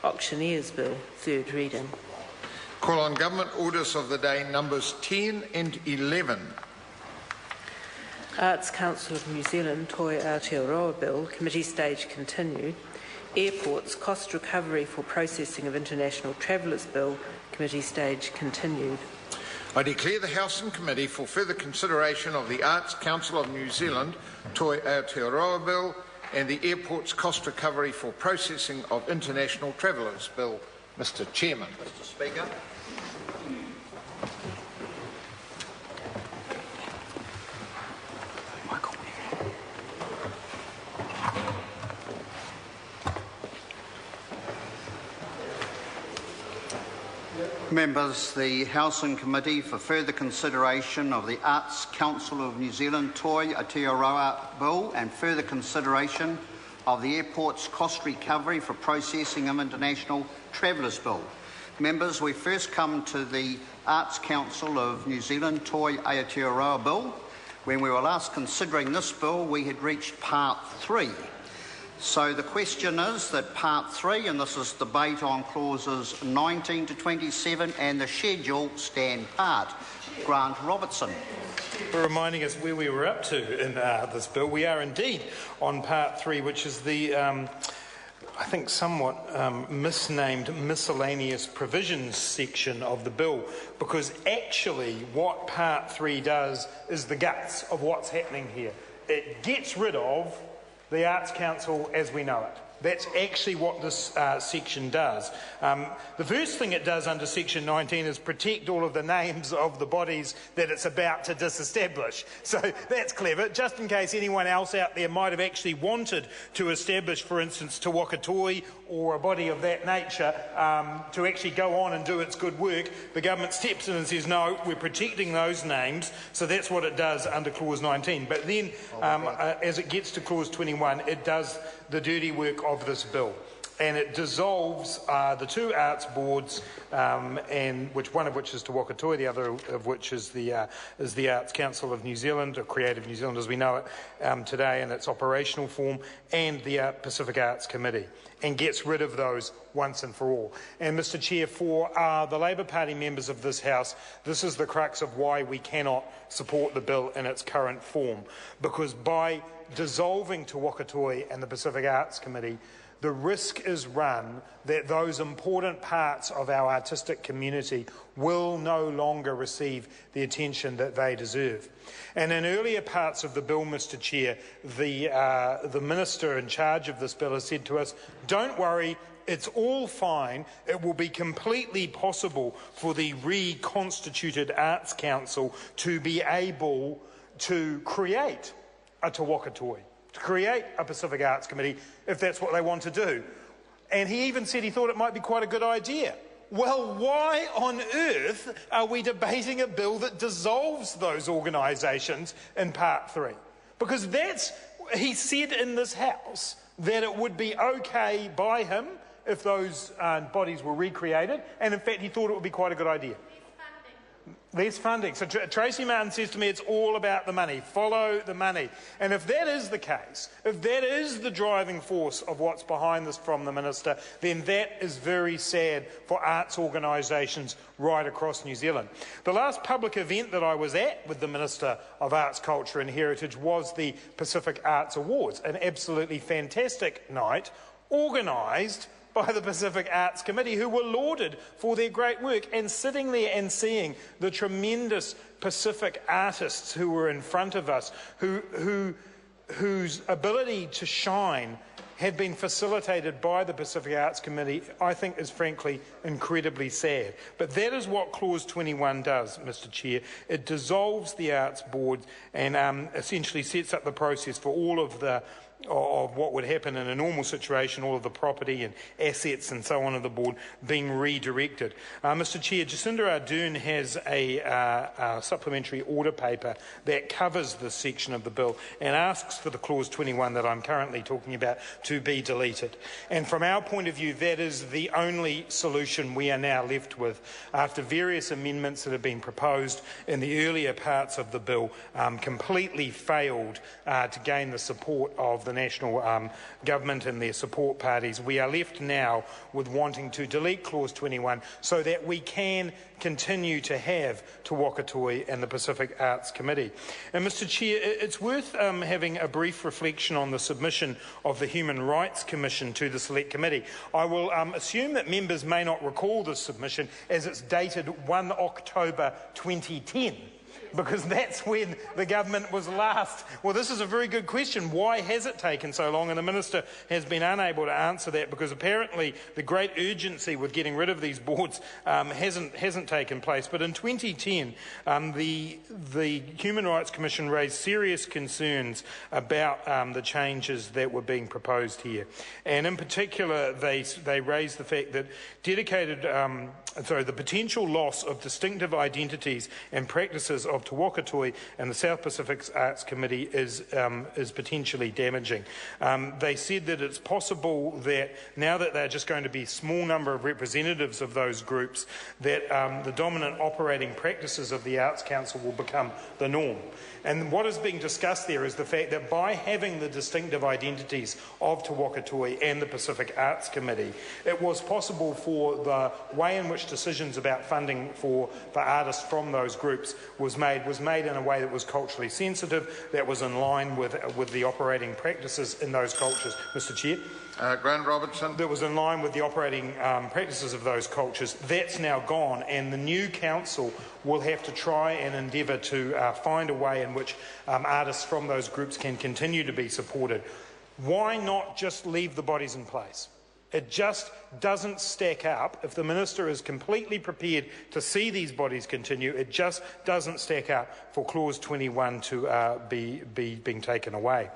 Auctioneers Bill, third reading. Call on Government Orders of the Day numbers 10 and 11. Arts Council of New Zealand, Toi Aotearoa Bill, Committee stage continued. Airports, Cost Recovery for Processing of International Travellers Bill, Committee stage continued. I declare the House and Committee for further consideration of the Arts Council of New Zealand, Toi Aotearoa Bill, and the Airports, Cost Recovery for Processing of International Travellers Bill. Mr. Chairman. Mr. Speaker. Members, the House and Committee for further consideration of the Arts Council of New Zealand Toi Aotearoa Bill and further consideration of the Airport's Cost Recovery for Processing of International Travellers Bill. Members, we first come to the Arts Council of New Zealand Toi Aotearoa Bill. When we were last considering this bill, we had reached Part 3. So the question is that Part 3, and this is debate on clauses 19 to 27 and the schedule, stand part. Grant Robertson. For reminding us where we were up to in this bill. We are indeed on Part 3, which is the, I think, somewhat misnamed miscellaneous provisions section of the bill, because actually what Part 3 does is the guts of what's happening here. It gets rid of the Arts Council as we know it. That's actually what this section does. The first thing it does under Section 19 is protect all of the names of the bodies that it's about to disestablish. So that's clever, just in case anyone else out there might have actually wanted to establish, for instance, Te Whakatoi or a body of that nature to actually go on and do its good work. The government steps in and says, no, we're protecting those names. So that's what it does under Clause 19. But then, as it gets to Clause 21, it does the dirty work of this bill, and it dissolves the two arts boards, and one of which is Te Whakatoi, the other of which is the Arts Council of New Zealand, or Creative New Zealand as we know it today in its operational form, and the Pacific Arts Committee, and gets rid of those once and for all. And Mr. Chair, for the Labour Party members of this House, this is the crux of why we cannot support the bill in its current form, because by dissolving Te Whakatoi and the Pacific Arts Committee, the risk is run that those important parts of our artistic community will no longer receive the attention that they deserve. And in earlier parts of the bill, Mr. Chair, the minister in charge of this bill has said to us, don't worry, it's all fine. It will be completely possible for the reconstituted Arts Council to be able to create a Te Whakatoi, to create a Pacific Arts Committee, if that's what they want to do. And he even said he thought it might be quite a good idea. Well, why on earth are we debating a bill that dissolves those organisations in Part 3? Because he said in this House that it would be okay by him if those bodies were recreated, and in fact he thought it would be quite a good idea. There's funding. So Tracy Martin says to me, it's all about the money. Follow the money. And if that is the case, if that is the driving force of what's behind this from the Minister, then that is very sad for arts organisations right across New Zealand. The last public event that I was at with the Minister of Arts, Culture and Heritage was the Pacific Arts Awards, an absolutely fantastic night organised by the Pacific Arts Committee, who were lauded for their great work, and sitting there and seeing the tremendous Pacific artists who were in front of us, whose ability to shine had been facilitated by the Pacific Arts Committee, I think is frankly incredibly sad. But that is what Clause 21 does, Mr. Chair. It dissolves the Arts Board and essentially sets up the process for all of what would happen in a normal situation, all of the property and assets and so on of the board being redirected. Mr. Chair, Jacinda Ardern has a supplementary order paper that covers this section of the bill and asks for the Clause 21 that I'm currently talking about to be deleted. And from our point of view, that is the only solution we are now left with after various amendments that have been proposed in the earlier parts of the bill completely failed to gain the support of the national government and their support parties, we are left now with wanting to delete Clause 21 so that we can continue to have Te Waka Toi and the Pacific Arts Committee. And Mr Chair, it's worth having a brief reflection on the submission of the Human Rights Commission to the Select Committee. I will assume that members may not recall this submission as it's dated 1 October 2010. Because that's when the government was last. Well, this is a very good question. Why has it taken so long? And the Minister has been unable to answer that because apparently the great urgency with getting rid of these boards hasn't taken place. But in 2010, the Human Rights Commission raised serious concerns about the changes that were being proposed here. And in particular, they raised the fact that the potential loss of distinctive identities and practices of Te Waka Toi and the South Pacific Arts Committee is potentially damaging. They said that it's possible that now that they're just going to be a small number of representatives of those groups, that the dominant operating practices of the Arts Council will become the norm. And what is being discussed there is the fact that by having the distinctive identities of Te Waka Toi and the Pacific Arts Committee, it was possible for the way in which decisions about funding for artists from those groups was made in a way that was culturally sensitive, that was in line with the operating practices in those cultures. Mr Chair? Grant Robertson. That was in line with the operating practices of those cultures. That's now gone, and the new council will have to try and endeavour to find a way in which artists from those groups can continue to be supported. Why not just leave the bodies in place? It just doesn't stack up. If the Minister is completely prepared to see these bodies continue, it just doesn't stack up for Clause 21 to be being taken away.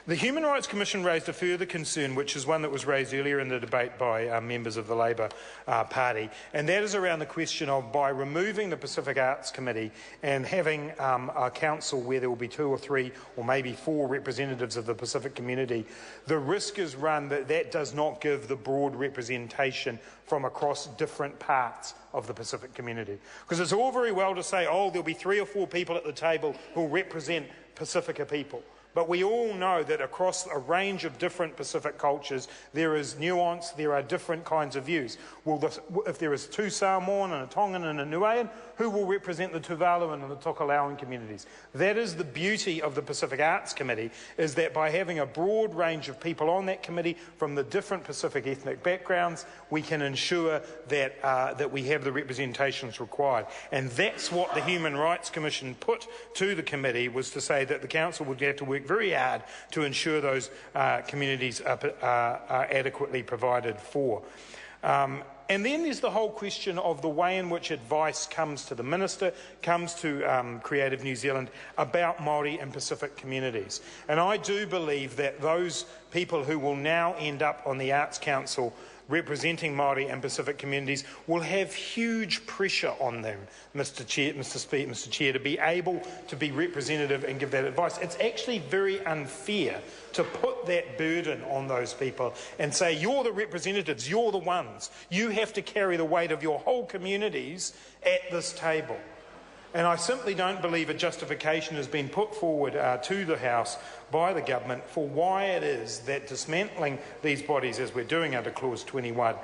The Human Rights Commission raised a further concern, which is one that was raised earlier in the debate by members of the Labour Party, and that is around the question of, by removing the Pacific Arts Committee and having a council where there will be 2 or 3 or maybe 4 representatives of the Pacific community, the risk is run that that does not give the broad representation from across different parts of the Pacific community. Because it's all very well to say, oh, there'll be 3 or 4 people at the table who represent Pacifica people. But we all know that across a range of different Pacific cultures, there is nuance, there are different kinds of views. Well, if there is 2 Samoan and a Tongan and a Niuean, who will represent the Tuvaluan and the Tokelauan communities? That is the beauty of the Pacific Arts Committee, is that by having a broad range of people on that committee from the different Pacific ethnic backgrounds, we can ensure that, that we have the representations required. And that's what the Human Rights Commission put to the committee, was to say that the Council would have to work very hard to ensure those communities are adequately provided for. And then there's the whole question of the way in which advice comes to the Minister, comes to Creative New Zealand about Māori and Pacific communities. And I do believe that those people who will now end up on the Arts Council representing Māori and Pacific communities will have huge pressure on them, Mr Chair, to be able to be representative and give that advice. It's actually very unfair to put that burden on those people and say, you're the representatives, you're the ones. You have to carry the weight of your whole communities at this table. And I simply don't believe a justification has been put forward to the House by the government for why it is that dismantling these bodies, as we're doing under Clause 21,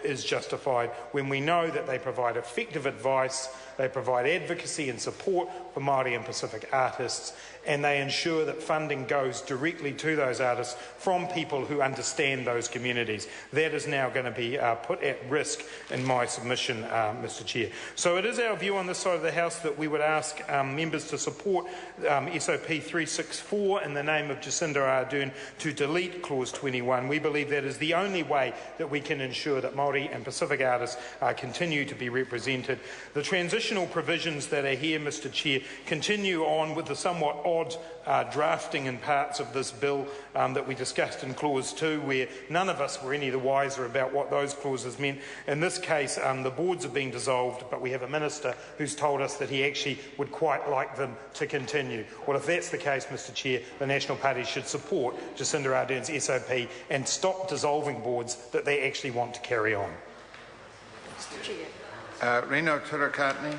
is justified, when we know that they provide effective advice, they provide advocacy and support for Māori and Pacific artists, and they ensure that funding goes directly to those artists from people who understand those communities. That is now going to be put at risk in my submission, Mr Chair. So it is our view on this side of the House that we would ask members to support SOP 364 in the name of Jacinda Ardern to delete Clause 21. We believe that is the only way that we can ensure that Māori and Pacific artists continue to be represented. The transitional provisions that are here, Mr Chair, continue on with the somewhat odd drafting in parts of this bill that we discussed in Clause 2, where none of us were any the wiser about what those clauses meant. In this case, the boards have been dissolved, but we have a minister who's told us that he actually would quite like them to continue. Well, if that's the case, Mr Chair, the National Party should support Jacinda Ardern's SOP and stop dissolving boards that they actually want to carry on. Reno Turakatni.